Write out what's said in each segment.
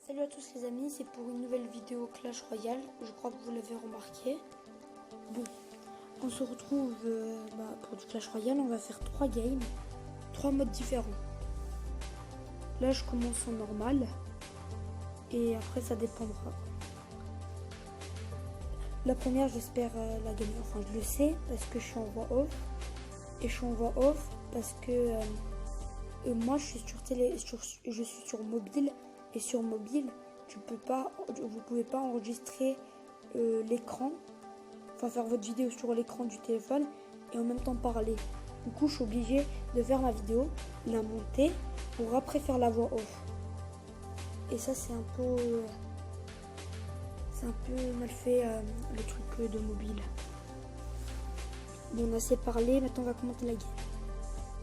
Salut à tous les amis, c'est pour une nouvelle vidéo Clash Royale, je crois que vous l'avez remarqué. Bon, on se retrouve pour du Clash Royale, on va faire 3 games, 3 modes différents. Là je commence en normal, et après ça dépendra. La première j'espère la gagner, enfin je le sais parce que je suis en voix off. Et je suis en voix off parce que moi je suis je suis sur mobile. Et sur mobile, vous pouvez pas enregistrer l'écran, enfin faire votre vidéo sur l'écran du téléphone et en même temps parler. Du coup, je suis obligée de faire ma vidéo, la monter pour après faire la voix off. Et ça, c'est un peu mal fait le truc de mobile. Bon, on a assez parlé, maintenant on va commenter la game.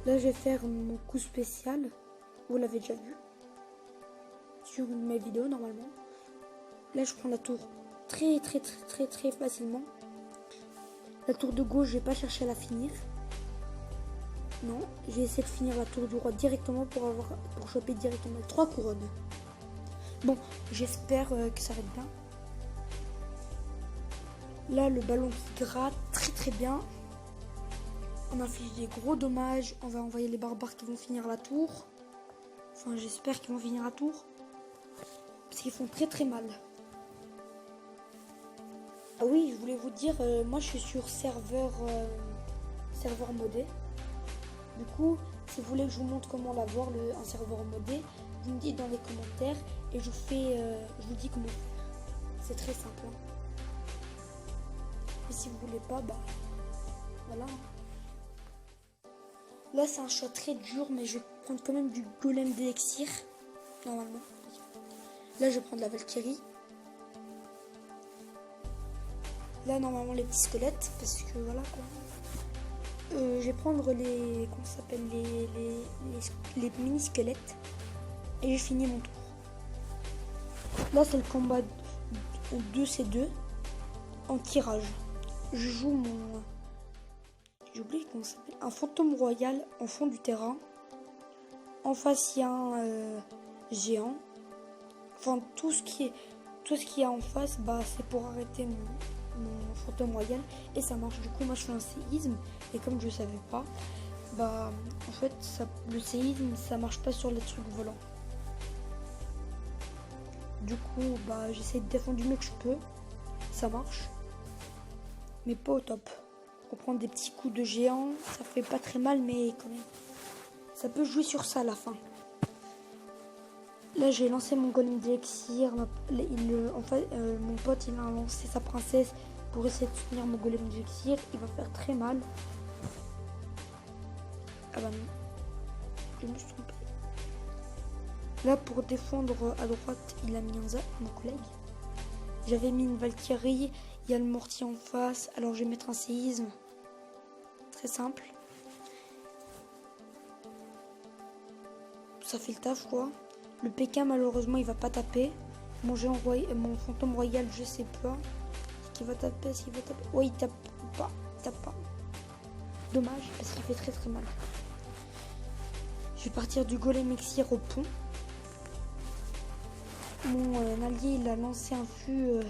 Là, je vais faire mon coup spécial. Vous l'avez déjà vu sur une de mes vidéos normalement. Là je prends la tour très facilement. La tour de gauche, je vais pas chercher à la finir. Non, j'ai essayé de finir la tour du roi directement pour choper directement les 3 couronnes. Bon, j'espère que ça va être bien. Là le ballon qui gratte très bien. On inflige des gros dommages. On va envoyer les barbares qui vont finir la tour. Enfin j'espère qu'ils vont finir la tour. Parce qu'ils font très mal. Ah oui, je voulais vous dire, moi je suis sur serveur modé. Du coup, si vous voulez que je vous montre comment l'avoir, un serveur modé, vous me dites dans les commentaires et je vous dis comment faire. C'est très simple. Hein. Et si vous voulez pas, bah voilà. Là c'est un choix très dur, mais je vais prendre quand même du golem d'élixir, normalement. Là je vais prendre la Valkyrie. Là normalement les petits squelettes, parce que voilà quoi. Je vais prendre les mini squelettes et j'ai fini mon tour. Là c'est le combat 2C2 en tirage. Je joue j'ai oublié comment ça s'appelle, un fantôme royal en fond du terrain. En face il y a un géant. Enfin tout ce qui est en face, bah c'est pour arrêter mon fantôme royal et ça marche. Du coup moi je fais un séisme et comme je savais pas, bah en fait le séisme ça marche pas sur les trucs volants. Du coup bah j'essaie de défendre du mieux que je peux, ça marche mais pas au top. On prend des petits coups de géant, ça fait pas très mal mais quand même ça peut jouer sur ça à la fin. Là j'ai lancé mon golem d'élixir, mon pote il a lancé sa princesse pour essayer de soutenir mon golem d'élixir, il va faire très mal. Ah bah non, je me suis trompé. Là pour défendre à droite il a mis mon collègue. J'avais mis une Valkyrie, il y a le mortier en face, alors je vais mettre un séisme. Très simple. Ça fait le taf quoi. Le Pékin malheureusement il va pas taper. Mon fantôme royal je sais pas. S'il va taper. Ouais il tape pas. Dommage parce qu'il fait très mal. Je vais partir du golem elixir au pont. Mon allié il a lancé un fût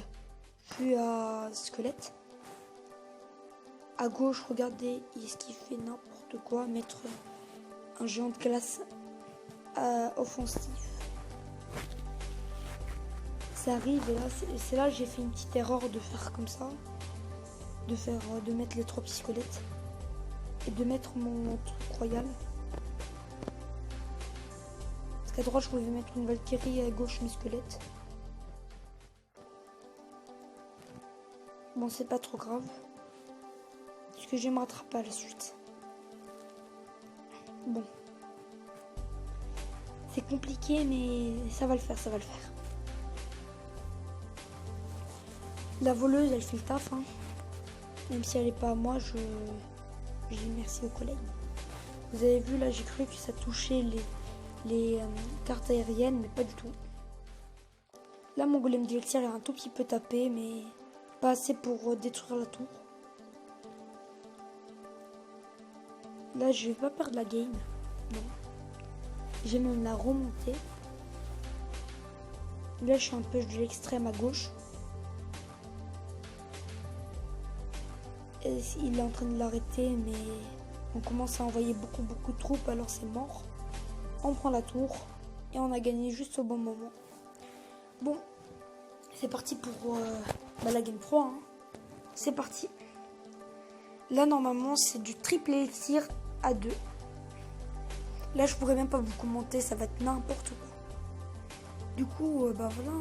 à squelette. À gauche regardez est-ce qu'il fait n'importe quoi. Mettre un géant de glace offensif. Ça arrive et là c'est là que j'ai fait une petite erreur de faire comme ça, de mettre les 3 petits squelettes et de mettre mon truc royal, parce qu'à droite je pouvais mettre une Valkyrie et à gauche mes squelettes. Bon c'est pas trop grave parce que je vais me rattraper à la suite. Bon c'est compliqué mais ça va le faire. La voleuse elle fait le taf hein. Même si elle n'est pas à moi, je dis merci aux collègues. Vous avez vu là j'ai cru que ça touchait les cartes aériennes mais pas du tout. Là mon golem d'élixir est un tout petit peu tapé mais pas assez pour détruire la tour. Là je vais pas perdre la game, non. Je vais même la remonter. Là, je suis un peu de l'extrême à gauche. Et il est en train de l'arrêter, mais on commence à envoyer beaucoup de troupes, alors c'est mort. On prend la tour et on a gagné juste au bon moment. Bon, c'est parti pour la game 3. Hein. C'est parti. Là, normalement, c'est du triple élixir à 2. Là, je pourrais même pas vous commenter, ça va être n'importe quoi. Du coup, voilà.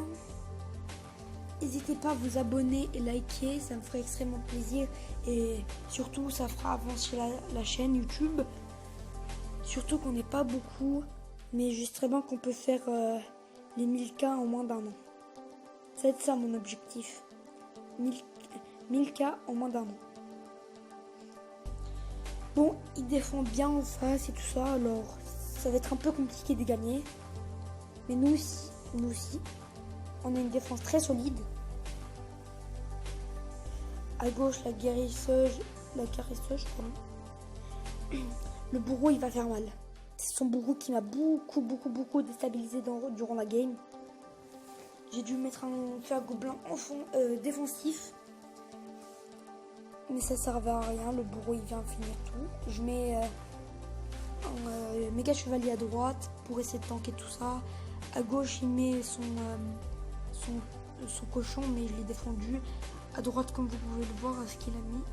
N'hésitez pas à vous abonner et liker, ça me ferait extrêmement plaisir. Et surtout, ça fera avancer la chaîne YouTube. Surtout qu'on n'est pas beaucoup, mais justement qu'on peut faire les 1000K en moins d'un an. Ça va être ça mon objectif. 1000K en moins d'un an. Bon, il défend bien en face et tout ça, alors ça va être un peu compliqué de gagner. Mais nous aussi, on a une défense très solide. À gauche, la caresseuse, pardon. Le bourreau, il va faire mal. C'est son bourreau qui m'a beaucoup déstabilisé durant la game. J'ai dû mettre un fer gobelin défensif. Mais ça servait à rien, le bourreau il vient finir tout. Je mets un méga chevalier à droite pour essayer de tanker tout ça. À gauche il met son cochon, mais je l'ai défendu. À droite, comme vous pouvez le voir, ce qu'il a mis.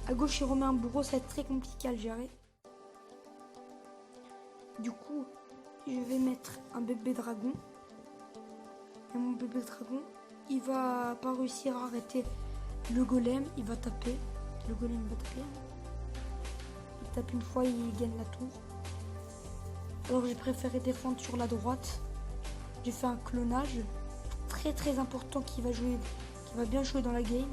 À gauche il remet un bourreau, ça va être très compliqué à le gérer. Du coup je vais mettre un bébé dragon. Et mon bébé dragon il va pas réussir à arrêter le golem, il va taper. Le golem va taper. Il tape une fois, il gagne la tour. Alors j'ai préféré défendre sur la droite. J'ai fait un clonage très important qui va bien jouer dans la game.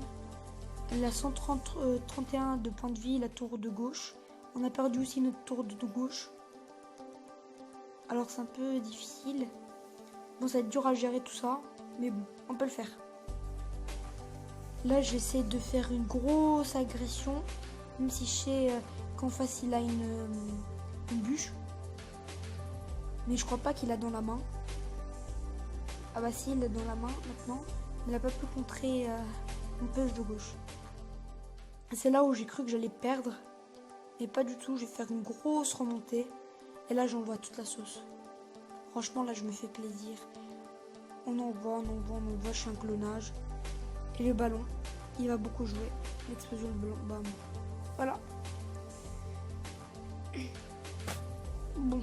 Il a 131 de points de vie, la tour de gauche. On a perdu aussi notre tour de gauche. Alors c'est un peu difficile. Bon, ça va être dur à gérer tout ça, mais bon, on peut le faire. Là, j'essaie de faire une grosse agression, même si je sais qu'en face, il a une bûche. Mais je crois pas qu'il a dans la main. Ah bah si, il l'a dans la main maintenant. Il n'a pas pu contrer une pêche de gauche. C'est là où j'ai cru que j'allais perdre. Mais pas du tout, je vais faire une grosse remontée. Et là, j'envoie toute la sauce. Franchement, là, je me fais plaisir. On envoie, je fais un clonage. Et le ballon, il va beaucoup jouer. L'explosion de ballon, bam. Voilà. Bon.